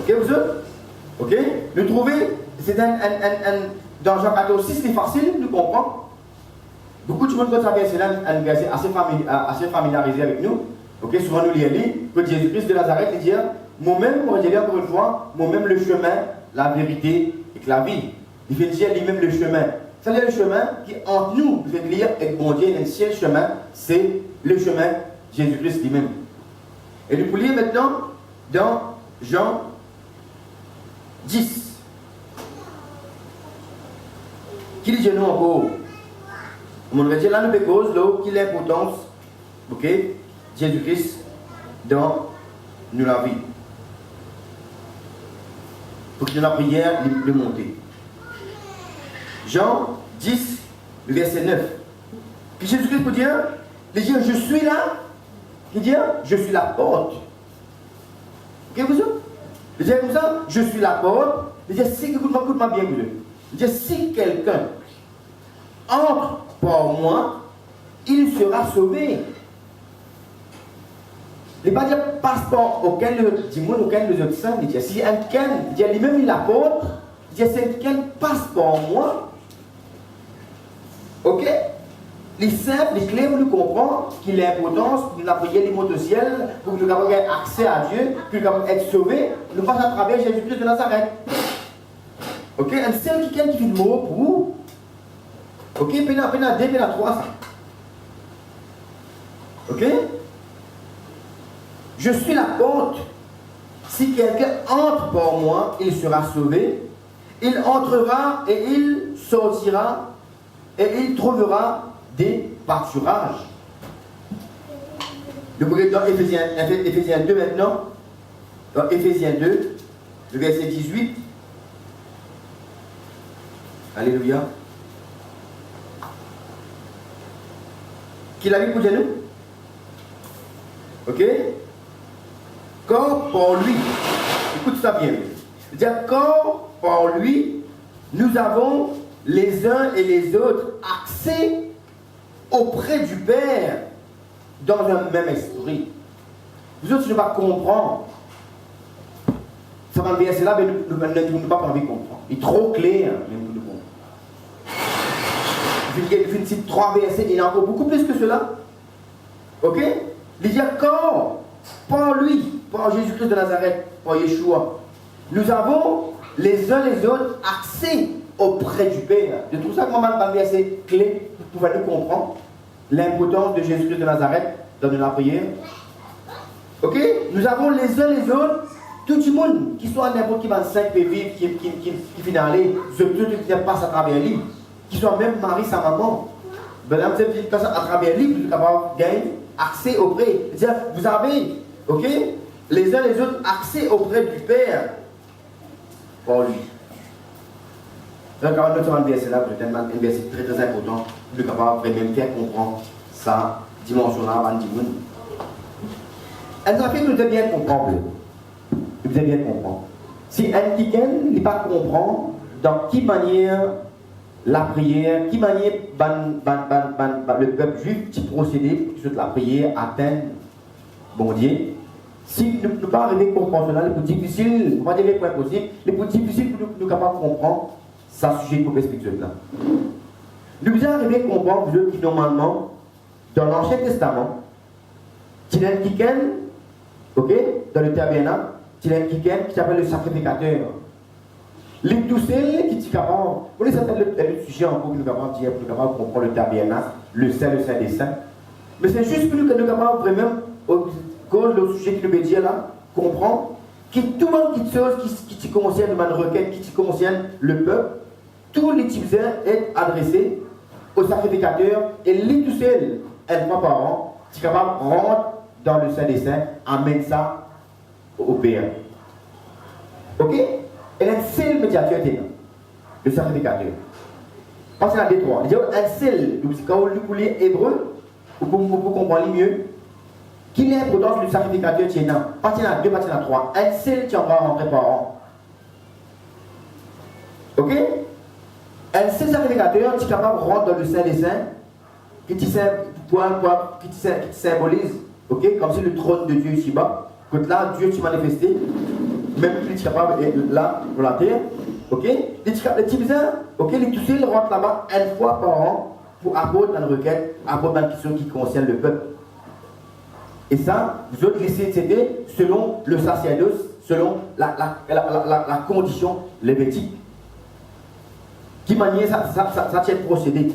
Ok, vous autres? Ok? Le trouver, c'est dans Jean 14, 6, c'est facile de comprendre. Beaucoup de monde quand ça verset là, un verset assez familiarisé avec nous. Ok, souvent nous lisons que Jésus-Christ de Nazareth, il dit, moi-même, on dit encore une fois, moi-même le chemin, la vérité et la vie. Il fait dire lui-même le chemin. C'est le chemin qui entre nous, vous lire avec bon Dieu, le ciel chemin, c'est le chemin Jésus-Christ lui-même. Et nous pouvons lire maintenant dans Jean 10. Qui dit nous encore? On va dire là, nous cause qu'il est l'importance, ok, Jésus-Christ dans la vie. Pour que la prière le monter. Jean 10, verset 9. Puis Jésus-Christ peut dire, il dit, je suis là. Il dit, je suis la porte. Ok, vous savez? Il dit comme ça, je suis la porte. Il dit, si, écoute-moi bien, vous. Il dit, si quelqu'un entre par moi, il sera sauvé. Il ne va pas dire passeport aucun des autres saints. Il dit, si quelqu'un, il dit, lui-même il l'apporte, il dit, si quelqu'un passe par moi, ok? Les simples, les clés, vous nous comprenez qu'il y a l'importance de la prière des mots de ciel, pour que nous ayons accès à Dieu, pour que nous ayons être sauvés, nous passons à travers Jésus-Christ de Nazareth. Ok? Un seul quelqu'un qui fait le mot pour vous. Ok? Pénal 2, pénal 3. Ok? Je suis la porte. Si quelqu'un entre par moi, il sera sauvé. Il entrera et il sortira et il trouvera des pâturages. Nous pouvons dans Éphésiens 2 maintenant. Dans Éphésiens 2, le verset 18. Alléluia. Qui l'a vu pour nous? Ok? Quand par lui, écoute ça bien. C'est-à-dire, quand par lui, nous avons les uns et les autres accès auprès du Père dans un même esprit. Vous autres, je ne vais pas comprendre. Ça va me verser là, mais nous ne pouvons pas envie de comprendre. Il est trop clair, même pour nous comprendre. Il fait 3 versets, il y en a encore beaucoup plus que cela. Ok? Il dit quand, par lui, par Jésus-Christ de Nazareth, par Yeshua, nous avons les uns les autres accès auprès du Père. De tout ça, comment un verset clé pour pouvoir nous comprendre l'importance de Jésus-Christ de Nazareth dans la prière. Ok? Nous avons les uns les autres, tout le monde qui soit n'importe qui 25 vivre, qui finit aller, ceux qui passent à travers lui, qui soit même mari, sa maman. Madame, c'est une personne à travers lui, vous êtes capable de gagner accès auprès. C'est-à-dire, vous avez, ok, les uns les autres accès auprès du Père par lui. Donc, quand nous sommes en verset là, c'est un verset très très important, vous êtes capable de même faire comprendre sa dimension-là avant de dire. Elle a fait que nous devons bien comprendre. Nous devons bien comprendre. Si un quelqu'un n'est pas comprendre dans quelle manière la prière, qui manière le peuple juif qui procédait pour que la prière atteigne bon Dieu. Si nous ne pas arriver à comprendre cela, le plus difficile, on va dire les points possibles, le plus difficile pour nous capables de comprendre, c'est un sujet pour expliquer cela. Nous devons arriver à comprendre que normalement, dans l'Ancien Testament, il y a un quelqu'un, ok, dans le tabernacle, il y a un quelqu'un qui s'appelle le sacrificateur. Les doucelles qui sont capables, vous savez, c'est le sujet encore que nous sommes capables de dire, pour nous capables de comprendre le tabernacle, le Saint des Saints. Mais c'est juste pour nous que nous sommes capables vraiment, cause le sujet qui nous veut dire là, comprendre que tout le monde qui chose qui concerne une requête, qui concerne le peuple, tous les types sont adressés au sacrificateur et les doucelles, une fois par an, qui sont capables de rentrer dans le Saint des Saints, amène ça au Père. Ok? Et un seul médiateur était là, le sacrificateur. Parce qu'il y a des trois. Il y a un seul, quand vous lisez hébreu, pour comprendre mieux, qu'il est l'importance du sacrificateur qui est là. Parce qu'il y en a deux, parce qu'il y en a trois. Un seul qui en va rentrer par an. Ok? Un seul sacrificateur qui est capable de rentrer dans le Saint des Saints, qui symbolise, ok? Comme c'est le trône de Dieu ici-bas. Quand là, Dieu s'est manifesté. même qu'il est capable là, pour la terre, ok? Les petits besoins, ok? Les toussés, ils rentrent là-bas une fois par an pour apporter une requête, apporter une question qui concerne le peuple. Et ça, vous autres laissez c'était selon le sacerdoce, selon la condition lévitique. Qui manière ça tient procédé.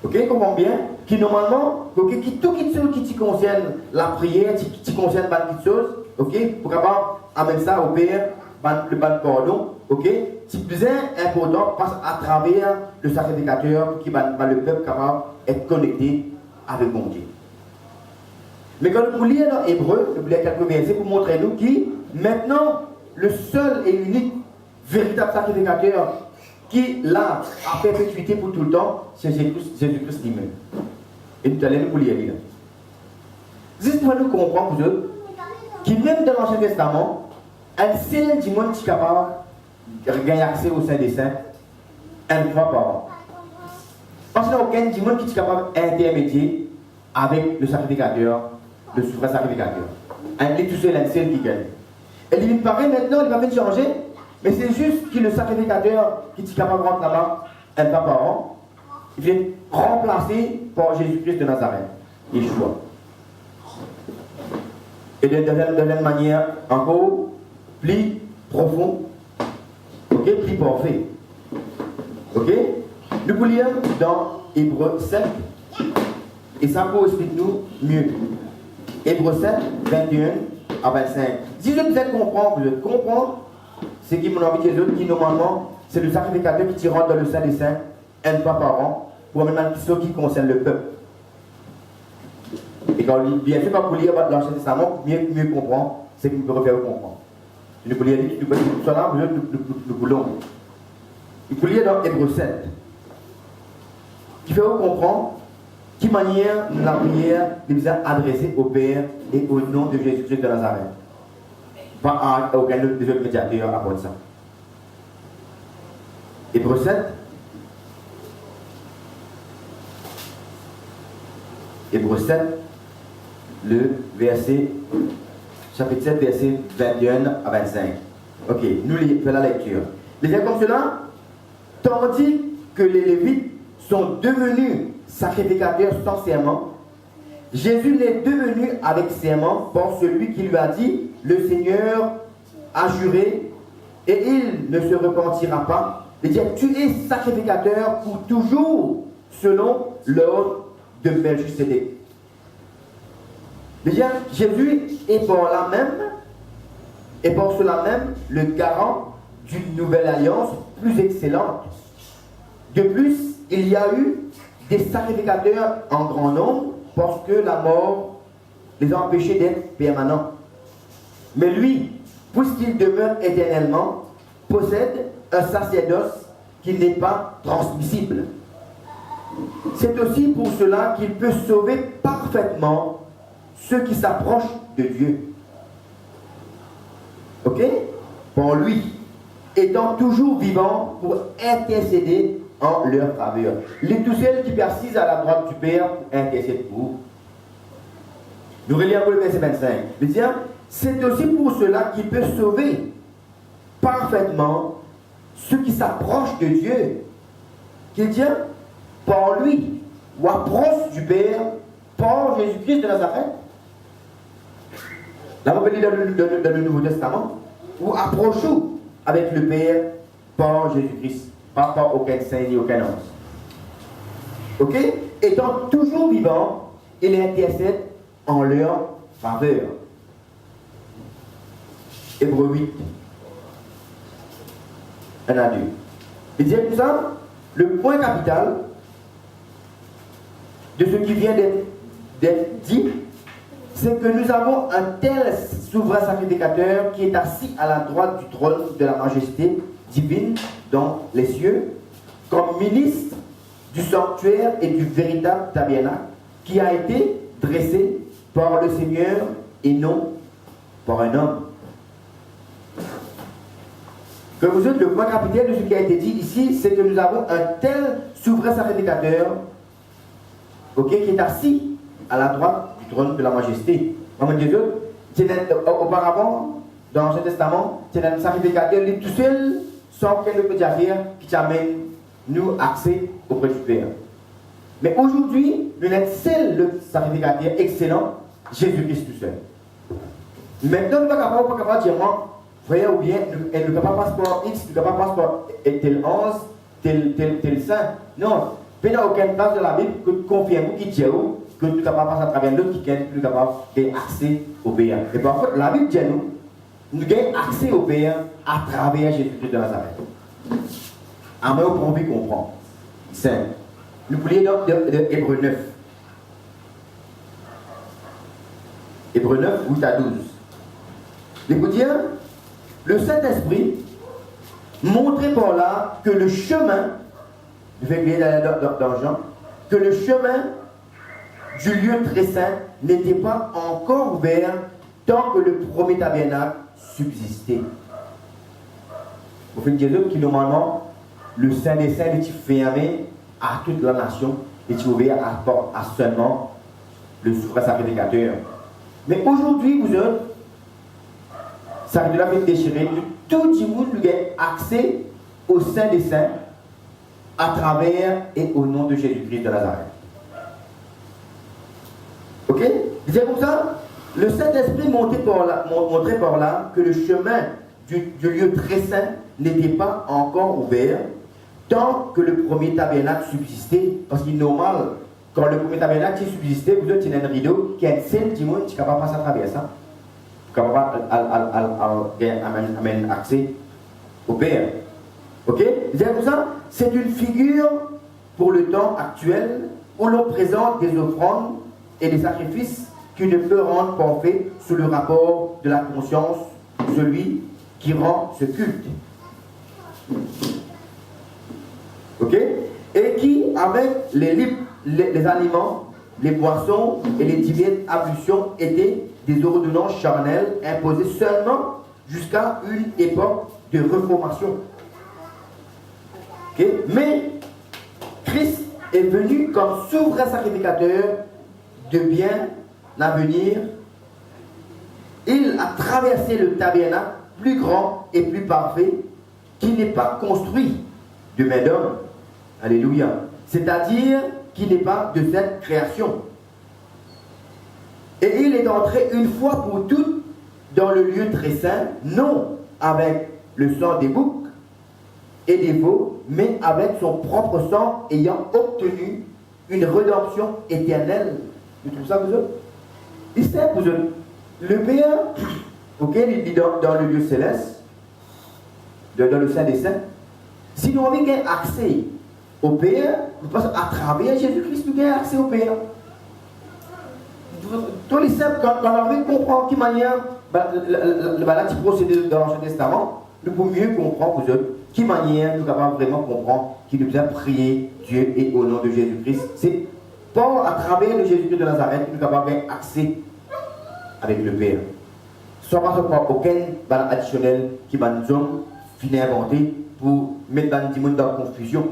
Ok, comprends bien? Qui normalement, ok, qui tout qui concerne la prière, qui concerne beaucoup de choses, ok, pour capable amener ça au Père, le ban pardon, ok, c'est plus important passe à travers le sacrificateur qui va le peuple capable d'être connecté avec mon Dieu. Mais quand nous lisons dans Hébreu, nous lisons quelques versets pour montrer nous qui maintenant le seul et unique véritable sacrificateur qui l'a à perpétuité pour tout le temps, c'est Jésus-Christ lui-même. Et nous allons nous lire. Juste pour nous comprendre, vous autres, qui même dans l'Ancien Testament, un seul du monde qui est capable de gagner accès au Saint des Saints une fois par an. Parce qu'il n'y a aucun du monde qui est capable d'intermédier avec le sacrificateur, le souverain sacrificateur. Il est tout seul, un seul qui gagne. Et il paraît maintenant, il va venir changer. Mais c'est juste que le sacrificateur qui est capable de rentrer là-bas un fois par an, il vient remplacer par Jésus-Christ de Nazareth, Yeshua. Et de la manière encore plus profonde, ok, plus parfait. Ok? Nous vous lire dans Hébreu 7, et ça peut expliquer nous mieux. Hébreu 7, 21 à 25. Si je vous comprendre, vous comprendre. C'est qui, mon envie de qui normalement, c'est le sacrificateur qui rentre dans le Saint des Saints une fois par an pour amener une question qui concerne le peuple. Et quand on lit, bien sûr, quand vous lire l'Ancien Testament, mieux comprendre, c'est qu'il peut refaire comprendre. Je vous lire, cela, nous voulons. Il faut lire dans Hébreu 7, qui fait comprendre qui manière la prière nous a adressée au Père et au nom de Jésus-Christ de Nazareth. Pas à aucun autre des autres médiateurs à ça. Hébreu 7. Hébreu 7, le verset, chapitre 7, verset 21 à 25. Ok, nous faisons la lecture. Les dire comme cela, tandis que les Lévites sont devenus sacrificateurs sans serment, Jésus n'est devenu avec serment par celui qui lui a dit, le Seigneur a juré et il ne se repentira pas. Il dit, tu es sacrificateur pour toujours selon l'ordre de Melchisédek. Il dit, Jésus est par là même, et par cela même, le garant d'une nouvelle alliance plus excellente. De plus, il y a eu des sacrificateurs en grand nombre parce que la mort les a empêchés d'être permanents. Mais lui, puisqu'il demeure éternellement, possède un sacerdoce qui n'est pas transmissible. C'est aussi pour cela qu'il peut sauver parfaitement ceux qui s'approchent de Dieu. Ok? Pour lui, étant toujours vivant pour intercéder en leur faveur. Les tous celles qui persistent à la droite du Père pour intercéder pour vous. Nous relisons le verset 25. Il dit, c'est aussi pour cela qu'il peut sauver parfaitement ceux qui s'approchent de Dieu. Qu'il dit, par lui, ou approche du Père, par Jésus-Christ de Nazareth. Là, on peut lire dans le Nouveau Testament, ou approchons avec le Père par Jésus-Christ, pas par aucun saint ni aucun ange. Ok? Étant toujours vivant, il intercède en leur faveur. Hébreu 8, 1 à 2. Il dit comme ça, le point capital de ce qui vient d'être dit, c'est que nous avons un tel souverain sacrificateur qui est assis à la droite du trône de la majesté divine dans les cieux, comme ministre du sanctuaire et du véritable tabernacle, qui a été dressé par le Seigneur et non par un homme. Que vous êtes le point capital de ce qui a été dit ici, c'est que nous avons un tel souverain sacrificateur, qui est assis à la droite du trône de la majesté. Auparavant, dans l'Ancien Testament, c'est un sacrificateur libre tout seul, sans aucun autre médiateur qui t'amène nous accès auprès du Père. Mais aujourd'hui, nous avons seul le sacrificateur excellent, Jésus-Christ tout seul. Maintenant, nous ne sommes pas capables de dire, frère, ou bien, nous ne pas passeport X, nous ne pas passeport tel 11, tel 5. Non, il n'y a aucune place de la Bible que tu confirmes qui dit que tu ne peux pas passer à travers l'autre qui est plus capable d'accès au Père. Et par contre, la Bible dit nous avons accès au Père à travers Jésus-Christ de Nazareth. Amen, on peut comprendre. 5. Nous voulons donc de Hébreux 9. Hébreux 9, 8 à 12. Il vous dire, le Saint-Esprit montrait par là que le chemin, je vais lire dans Jean, que le chemin du lieu très saint n'était pas encore ouvert tant que le premier tabernacle subsistait. Au fait, Jésus qui normalement, le Saint des Saints est fermé à toute la nation et est ouvert à seulement le souverain sacrificateur. Mais aujourd'hui, vous êtes, ça de la fait déchirer, tout le monde a accès au Saint des Saints à travers et au nom de Jésus-Christ de Nazareth. Ok? C'est comme ça, le Saint-Esprit montrait par là que le chemin du lieu très saint n'était pas encore ouvert tant que le premier tabernacle subsistait. Parce qu'il est normal, quand le premier tabernacle subsistait, vous avez un rideau qui est un seul dimanche qui est capable de passer à travers ça. Capable d'amener accès au Père. Ok? C'est comme ça, c'est une figure pour le temps actuel où l'on présente des offrandes et des sacrifices qui ne peut rendre parfait sous le rapport de la conscience, celui qui rend ce culte. Ok? Et qui, avec les aliments, les boissons et les diverses ablutions, étaient des ordonnances charnelles imposées seulement jusqu'à une époque de reformation. Okay? Mais Christ est venu comme souverain sacrificateur de bien l'avenir. Il a traversé le tabernacle plus grand et plus parfait qui n'est pas construit de main d'homme. Alléluia. C'est-à-dire qui n'est pas de cette création. Et il est entré une fois pour toutes dans le lieu très saint, non avec le sang des boucs et des veaux, mais avec son propre sang ayant obtenu une rédemption éternelle. Vous trouvez ça, vous autres? Il sait, vous autres, le Père, auquel il dit dans le lieu céleste, dans le Saint des Saints, si nous avons accès au Père, nous passons à travers Jésus-Christ, nous avons accès au Père. Tous les simples, quand on a envie de comprendre qui manière la procédé dans l'Ancien Testament, nous pouvons mieux comprendre, vous autres, qui manière nous pouvons vraiment comprendre qu'il nous a prié Dieu et au nom de Jésus-Christ. C'est pas à travers le Jésus-Christ de Nazareth que nous avons accès avec le Père. Sans pas aucun additionnel qui va nous inventer pour mettre dans le dans la confusion.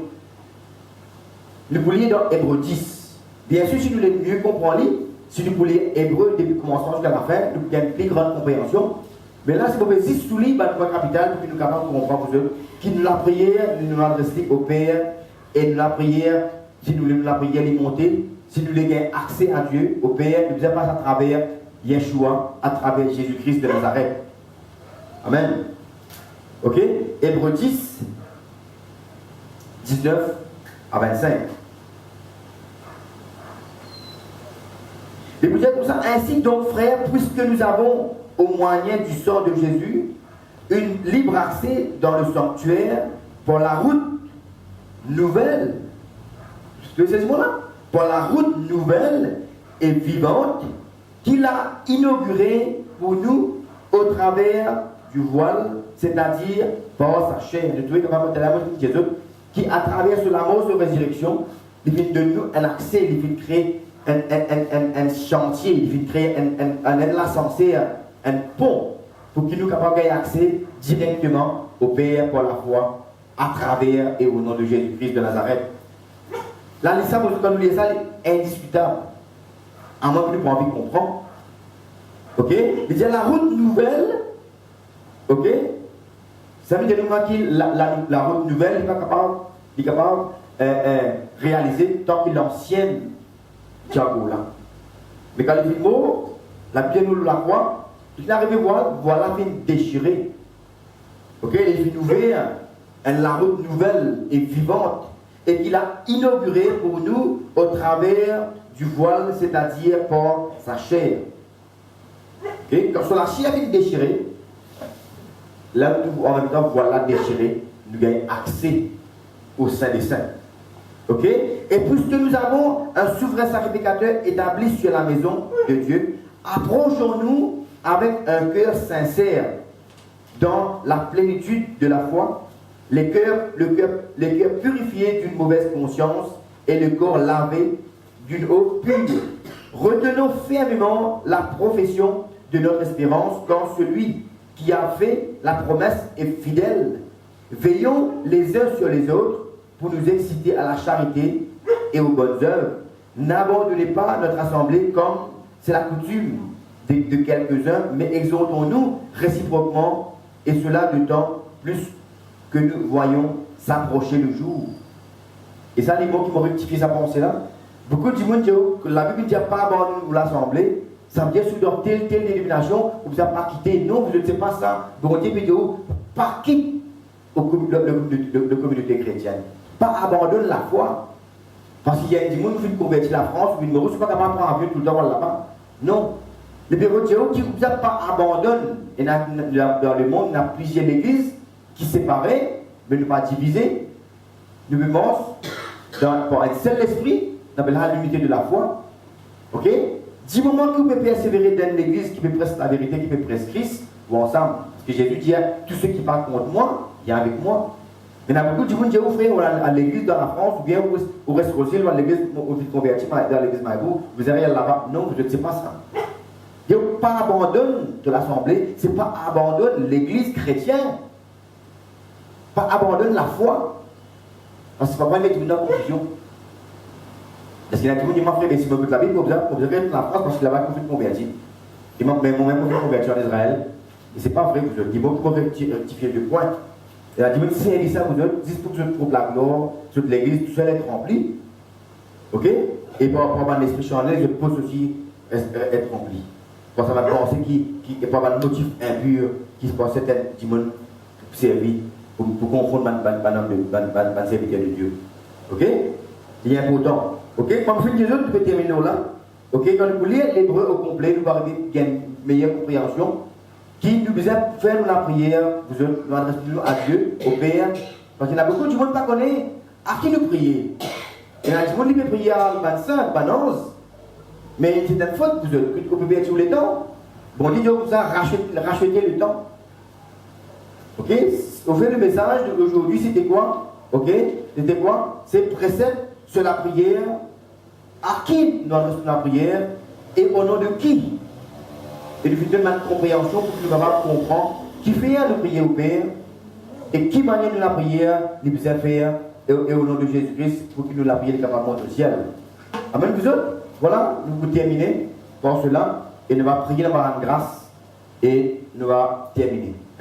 Nous pouvons lire dans Hébreux 10. Bien sûr, si nous voulons mieux comprendre, si nous voulons lire Hébreux depuis le commencement jusqu'à la fin, nous avons une plus grande compréhension. Mais là, si vous pouvez juste sous le point capital pour que nous capables de comprendre qui nous la prière, nous l'adresser au Père, et nous la prière, si nous voulons la prière, les monter, si nous voulons accès à Dieu, au Père, nous devons passer à travers Yeshua, à travers Jésus-Christ de Nazareth. Amen. Ok? Hébreux 10, 19 à 25. Et vous dites comme ça, ainsi donc frères, puisque nous avons au moyen du sang de Jésus une libre accès dans le sanctuaire pour la route nouvelle, c'est ce mot-là, pour la route nouvelle et vivante qu'il a inaugurée pour nous au travers du voile, c'est-à-dire par sa chair. Vous trouvez comment c'est la mort de Jésus qui, à travers la mort de résurrection, il vient de nous un accès, il vient de créer un chantier, il vient de créer un ascenseur, un pont, pour qu'il nous capable d'avoir accès directement au Père pour la foi, à travers et au nom de Jésus-Christ de Nazareth. Là, ça, quand nous lisons ça, c'est indiscutable. À moins que nous n'ayons pas envie de comprendre. Ok? Il dit la route nouvelle Ok? Ça veut dire que la route nouvelle n'est pas capable de réaliser tant que l'ancienne Thiago là. Mais quand il dit mot, la pierre nous la croix, il arrive à voir, voilà, il vient déchirer. Ok? Il vient ouvrir la route nouvelle et vivante et qu'il a inauguré pour nous au travers du voile, c'est-à-dire par sa chair. Okay? Quand la chair vient déchirer, là, en même temps, voilà déchiré, nous gagnons accès au Saint des Saints. Ok? Et puisque nous avons un souverain sacrificateur établi sur la maison de Dieu, approchons-nous avec un cœur sincère dans la plénitude de la foi, les cœurs purifiés d'une mauvaise conscience et le corps lavé d'une eau pure. Retenons fermement la profession de notre espérance quand celui qui a fait la promesse est fidèle. Veillons les uns sur les autres pour nous exciter à la charité et aux bonnes œuvres. N'abandonnez pas notre assemblée comme c'est la coutume de quelques-uns, mais exhortons-nous réciproquement, et cela d'autant plus que nous voyons s'approcher le jour. Et ça, les mots qui m'ont rectifié sa pensée-là, beaucoup de monde disent que la Bible ne dit pas abandonner l'assemblée, ça veut dire que dans telle dénomination, vous n'avez pas quitté. Non, vous ne savez pas ça. Donc, on dit pas quitte de communauté chrétienne. Pas abandonne la foi. Parce qu'il y a des gens qui veulent convertir la France, ou une ne sont pas capable de prendre un avion tout le temps là-bas. Non. Le bureau de Dieu qui ne vous a pas abandonné. Et dans le monde, il y a plusieurs églises qui séparées, mais ne pas divisées. Nous vivons par un seul esprit, on appelle l'unité de la foi. Ok? Du moment que vous pouvez persévérer dans l'église qui peut presque la vérité, qui peut presque Christ, ou ensemble. Parce que Jésus dit, tous ceux qui parlent contre moi, viennent avec moi. Mais il y a beaucoup de gens qui disent, frère, à l'église dans la France, ou bien au reste aussi, ou à l'église, au converti dans l'église Maïbou, vous allez là-bas. Non, vous ne savez pas ça. Il n'y a pas abandonne de l'assemblée, c'est pas abandonne l'église chrétienne. Pas abandonne la foi. Parce que c'est pas mettre une confusion. Parce qu'il y a des gens qui m'ont fait, mais si je me la Bible, vous avez la France parce qu'il a pas converti. Et moi-même, je converti en Israël. Et c'est pas vrai que je dis, bon, pour rectifier le point. Et la dimension, si elle dit ça, vous dites, juste pour que je trouve la gloire, toute l'église, tout seul être rempli. Ok? Et pour avoir l'esprit chanel, je peux aussi être rempli. Parce que ça va penser qu'il n'y a pas de motif impur qui se passe certaines dimensions servies pour confondre le serviteur de Dieu. Ok? C'est important. Ok? Quand vous finissez, vous pouvez terminer là. Ok? Quand vous lisez l'hébreu au complet, vous allez avoir une meilleure compréhension qui nous besoin de faire la prière. Nous adressons à Dieu, au Père. Parce qu'il y a beaucoup de gens qui ne connaissent pas à qui nous prier. Il y a des gens qui peuvent prier à 25, 11. Mais c'est une faute, vous pouvez être sur le temps. Bon, Dieu vous a racheté le temps. Ok? Au fait, le message d'aujourd'hui, c'était quoi? Ok? C'était quoi? C'est précepte sur la prière. À qui nous adressons la prière et au nom de qui? Et nous faisons une compréhension pour que nous puissions comprendre qui fait de prier au Père et qui manière de la prière nous besoin faire et au nom de Jésus-Christ pour que nous la prière capable de au ciel. Amen, vous autres? Voilà, nous vous terminer par cela et nous allons prier dans la grâce et nous allons terminer.